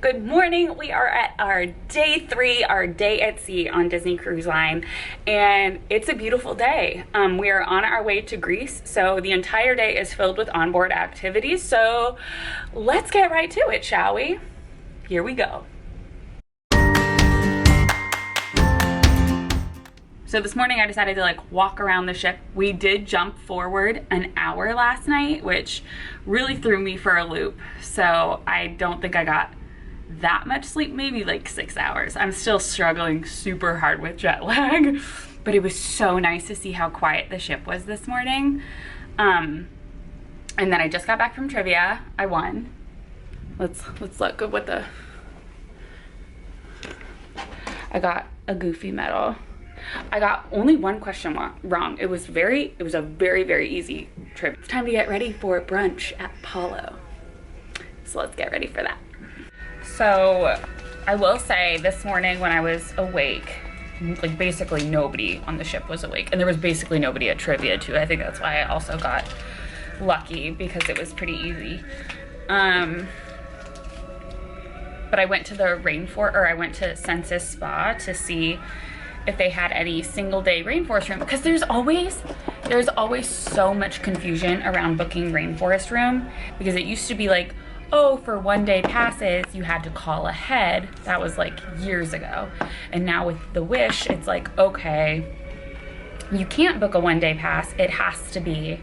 Good morning. We are at our day 3, our day at sea on Disney Cruise Line, and it's a beautiful day. We are on our way to Greece, so the entire day is filled with onboard activities. So let's get right to it, shall we? Here we go. So this morning I decided to walk around the ship. We did jump forward an hour last night, which really threw me for a loop. So I don't think I got that much sleep, maybe 6 hours. I'm still struggling super hard with jet lag, but it was so nice to see how quiet the ship was this morning. And then I just got back from trivia. I won. Let's look at what I got a Goofy medal. I got only one question wrong. It was a very, very easy trip. It's time to get ready for brunch at Palo. So let's get ready for that. So I will say this morning when I was awake, basically nobody on the ship was awake, and there was basically nobody at trivia too. I think that's why I also got lucky, because it was pretty easy. But I went to the I went to Senses Spa to see if they had any single day rainforest room, because there's always so much confusion around booking rainforest room, because it used to be oh, for 1 day passes, you had to call ahead. That was years ago. And now with the Wish, it's okay, you can't book a 1 day pass. It has to be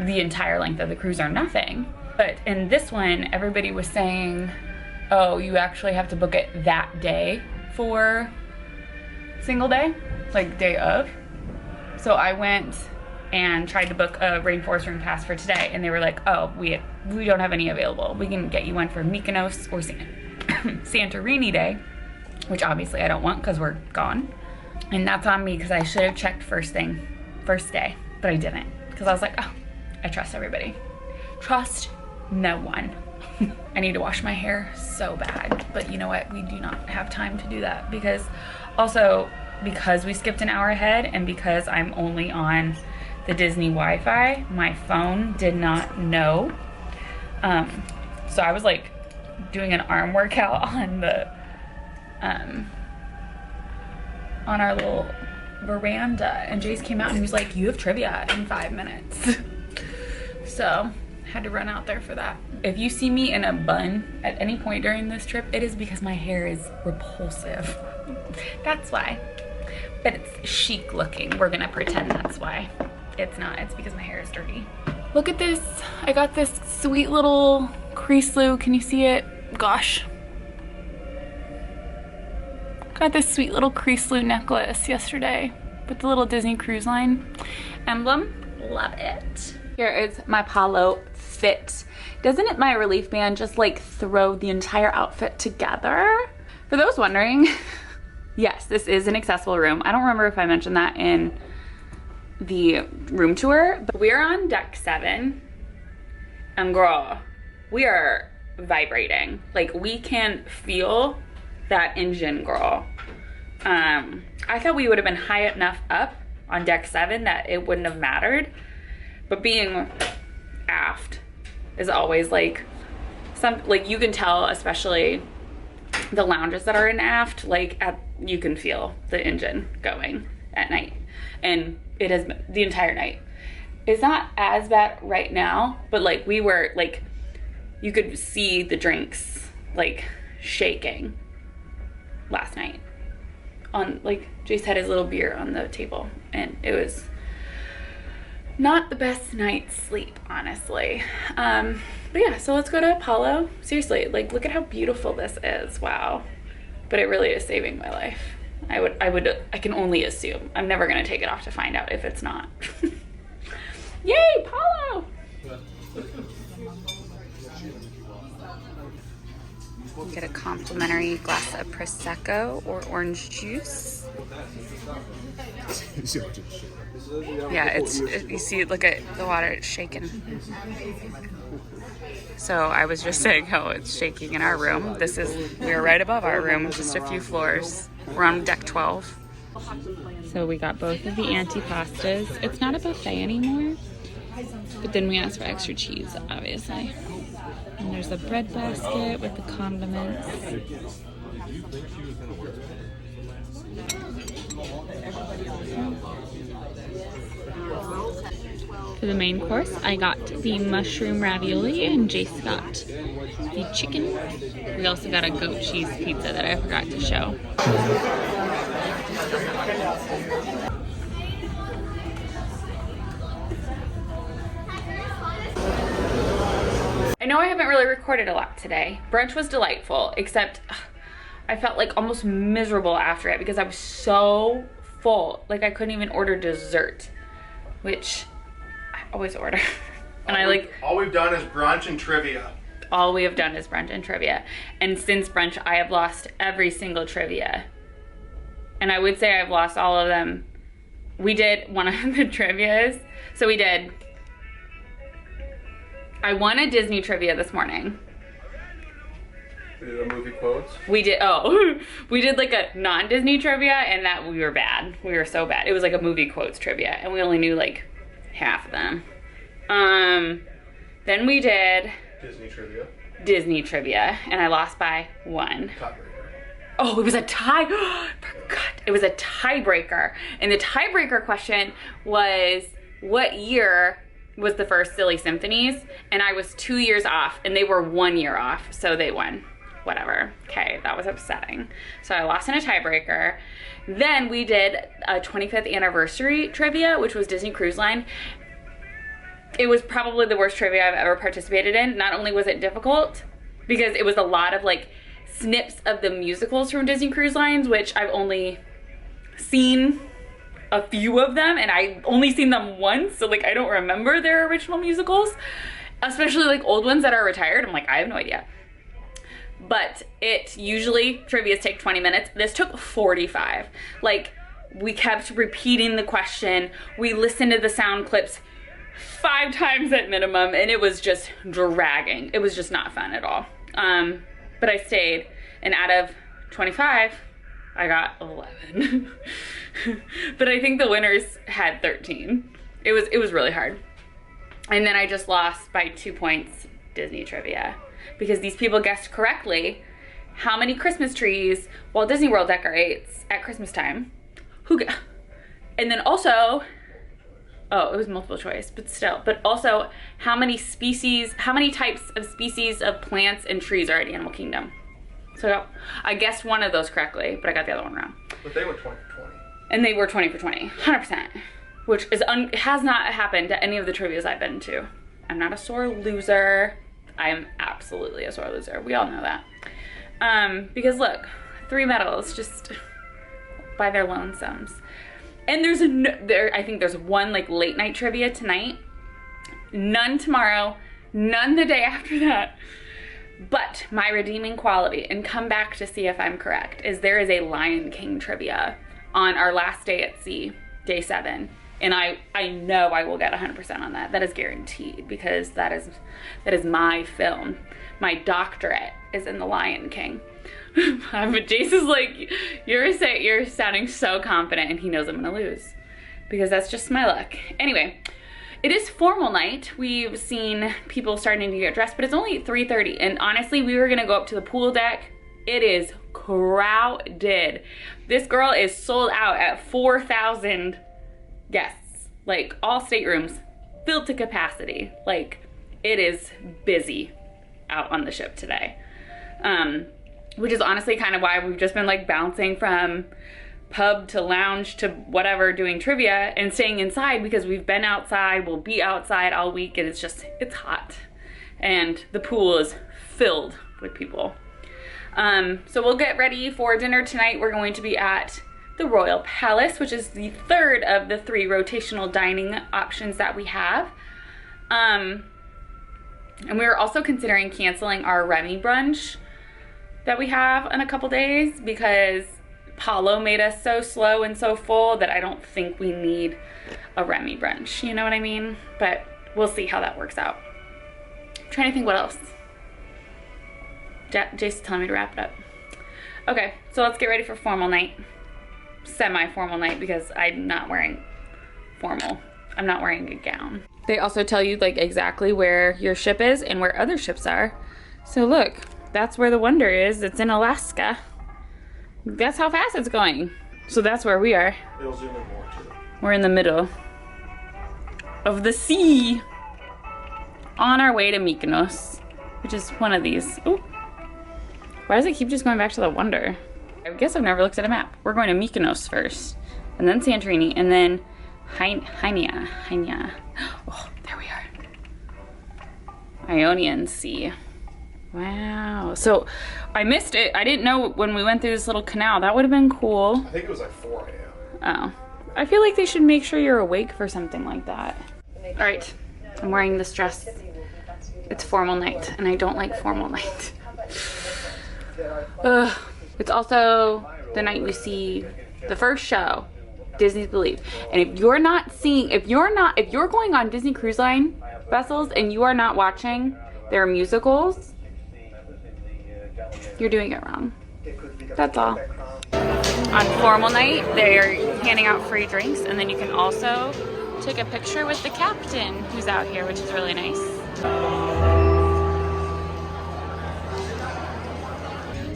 the entire length of the cruise or nothing. But in this one, everybody was saying, oh, you actually have to book it that day for single day, day of. So I went and tried to book a rainforest room pass for today, and they were like, oh, we don't have any available. We can get you one for Mykonos or Santorini day, which obviously I don't want because we're gone. And that's on me, because I should have checked first day, but I didn't, because I was like, oh, I trust everybody. Trust no one. I need to wash my hair so bad, but you know what? We do not have time to do that, because we skipped an hour ahead, and because I'm only on the Disney Wi-Fi, my phone did not know. So I was doing an arm workout on the on our little veranda, and Jace came out and he was like, you have trivia in 5 minutes. So had to run out there for that. If you see me in a bun at any point during this trip, it is because my hair is repulsive. That's why. But it's chic looking. We're gonna pretend that's why. It's not. It's because my hair is dirty. Look at this. I got this sweet little crease-loo. Can you see it? Gosh. Got this sweet little crease-loo necklace yesterday with the little Disney Cruise Line emblem. Love it. Here is my Palo fit. Doesn't it, my relief band, just throw the entire outfit together? For those wondering, yes, this is an accessible room. I don't remember if I mentioned that in the room tour, but we're on deck 7, and girl, we are vibrating. We can feel that engine, girl. I thought we would have been high enough up on deck 7 that it wouldn't have mattered, but being aft is always you can tell, especially the lounges that are in aft, you can feel the engine going at night, and it has been the entire night. It's not as bad right now, but we were you could see the drinks shaking last night on Jace had his little beer on the table, and it was not the best night's sleep, honestly. But yeah, so let's go to Palo. Seriously, look at how beautiful this is. Wow. But it really is saving my life. I can only assume. I'm never gonna take it off to find out if it's not. Yay, Palo! Get a complimentary glass of Prosecco or orange juice. Yeah, you see, look at the water, it's shaking. So I was just saying how it's shaking in our room. We're right above our room, just a few floors. We're on deck 12. So we got both of the antipastas. It's not a buffet anymore, but then we asked for extra cheese, obviously. And there's a bread basket with the condiments. For the main course, I got the mushroom ravioli and Jace got the chicken. We also got a goat cheese pizza that I forgot to show. I know I haven't really recorded a lot today. Brunch was delightful, except I felt like almost miserable after it because I was so full. Like I couldn't even order dessert, which I always order. And all we've done is brunch and trivia. All we have done is brunch and trivia. And since brunch, I have lost every single trivia. And I would say I've lost all of them. We did one of the trivias. So I won a Disney trivia this morning. We did a movie quotes. We did like a non-Disney trivia, and that we were bad. We were so bad. It was like a movie quotes trivia, and we only knew like half of them. Then we did Disney trivia, and I lost by 1. Tiebreaker. Oh, it was a tie. Forgot. It was a tiebreaker. And the tiebreaker question was, what year was the first Silly Symphonies? And I was 2 years off, and they were 1 year off, so they won. Whatever. Okay, that was upsetting. So I lost in a tiebreaker. Then we did a 25th anniversary trivia, which was Disney Cruise Line. It was probably the worst trivia I've ever participated in. Not only was it difficult, because it was a lot of like snips of the musicals from Disney Cruise Lines, which I've only seen a few of them, and I've only seen them once, so like I don't remember their original musicals, especially like old ones that are retired. I'm like, I have no idea. But usually trivias take 20 minutes. This took 45. Like, we kept repeating the question. We listened to the sound clips 5 times at minimum, and it was just dragging. It was just not fun at all. But I stayed, and out of 25, I got 11. But I think the winners had 13. It was really hard. And then I just lost by 2 points Disney trivia, because these people guessed correctly how many Christmas trees Walt Disney World decorates at Christmas time. And then also, oh, it was multiple choice, but still, but also how many types of species of plants and trees are in Animal Kingdom. So I guessed one of those correctly, but I got the other one wrong. But they were 20 for 20. And they were 20 for 20, 100%, which is has not happened to any of the trivias I've been to. I'm not a sore loser. I am absolutely a sore loser. We all know that. Because look, 3 medals just by their lonesomes. And I think there's one like late night trivia tonight. None tomorrow. None the day after that. But my redeeming quality, and come back to see if I'm correct, is there is a Lion King trivia on our last day at sea, day 7. And I know I will get 100% on that. That is guaranteed, because that is my film. My doctorate is in The Lion King. But Jason's like, you're sounding so confident, and he knows I'm gonna lose, because that's just my luck. Anyway, it is formal night. We've seen people starting to get dressed, but it's only 3:30, and honestly, we were gonna go up to the pool deck. It is crowded. This girl is sold out at 4,000 guests. Like, all staterooms filled to capacity. Like, it is busy out on the ship today. Which is honestly kind of why we've just been like bouncing from pub to lounge to whatever, doing trivia and staying inside, because we've been outside, we'll be outside all week, and it's hot. And the pool is filled with people. So we'll get ready for dinner tonight. We're going to be at the Royal Palace, which is the 3rd of the 3 rotational dining options that we have. And we were also considering canceling our Remy brunch that we have in a couple days, because Palo made us so slow and so full that I don't think we need a Remy brunch, you know what I mean? But we'll see how that works out. I'm trying to think what else. Jason's telling me to wrap it up. Okay, so let's get ready for formal night. Semi-formal night, because I'm not wearing formal. I'm not wearing a gown. They also tell you like exactly where your ship is and where other ships are. So look, that's where the Wonder is. It's in Alaska. That's how fast it's going. So that's where we are. It'll zoom in more too. We're in the middle of the sea. On our way to Mykonos, which is one of these. Ooh. Why does it keep just going back to the Wonder? I guess I've never looked at a map. We're going to Mykonos first, and then Santorini, and then Hainia. Oh, there we are. Ionian Sea. Wow. So I missed it. I didn't know when we went through this little canal. That would have been cool. I think it was like 4 a.m. Oh. I feel like they should make sure you're awake for something like that. All right. I'm wearing this dress. It's formal night, and I don't like formal night. It's also the night we see the first show, Disney's Believe. And if you're going on Disney Cruise Line vessels and you are not watching their musicals, you're doing it wrong. That's all. On formal night, they're handing out free drinks, and then you can also take a picture with the captain who's out here, which is really nice.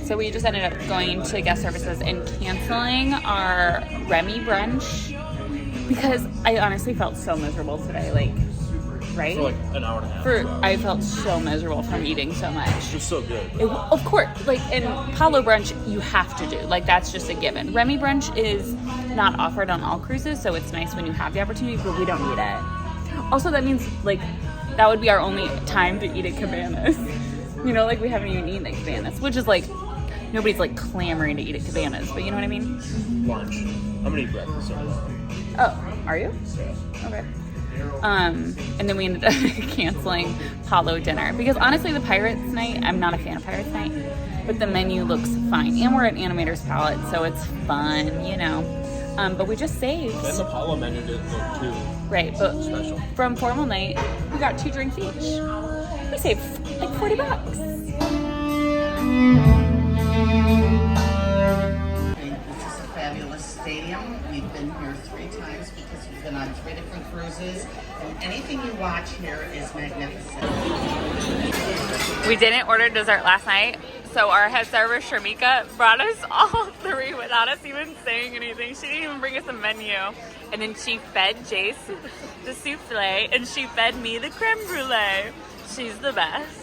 So we just ended up going to guest services and canceling our Remy brunch because I honestly felt so miserable today, like, right? For like an hour and a half. I felt so miserable from eating so much. It was so good. Of course, like in Palo brunch, you have to do, like that's just a given. Remy brunch is not offered on all cruises, so it's nice when you have the opportunity, but we don't need it. Also, that means like that would be our only time to eat at Cabanas. You know, like we haven't even eaten at Cabanas, which is like, nobody's like clamoring to eat at Cabanas, but you know what I mean? Lunch. I'm gonna eat breakfast so far. Oh, are you? Yeah. Okay. And then we ended up canceling Palo dinner because honestly, the Pirates night, I'm not a fan of Pirates night, but the menu looks fine, and we're at Animator's Palette, so it's fun, you know. But we just saved. And the Palo menu didn't look too special. From formal night, we got 2 drinks each. We saved like $40. This is a fabulous stadium. We've been here 3 times because we've been on 3 different cruises, and anything you watch here is magnificent. We didn't order dessert last night, so our head server Sharmika brought us all 3 without us even saying anything. She didn't even bring us a menu. And then she fed Jace the souffle, and she fed me the creme brulee. She's the best.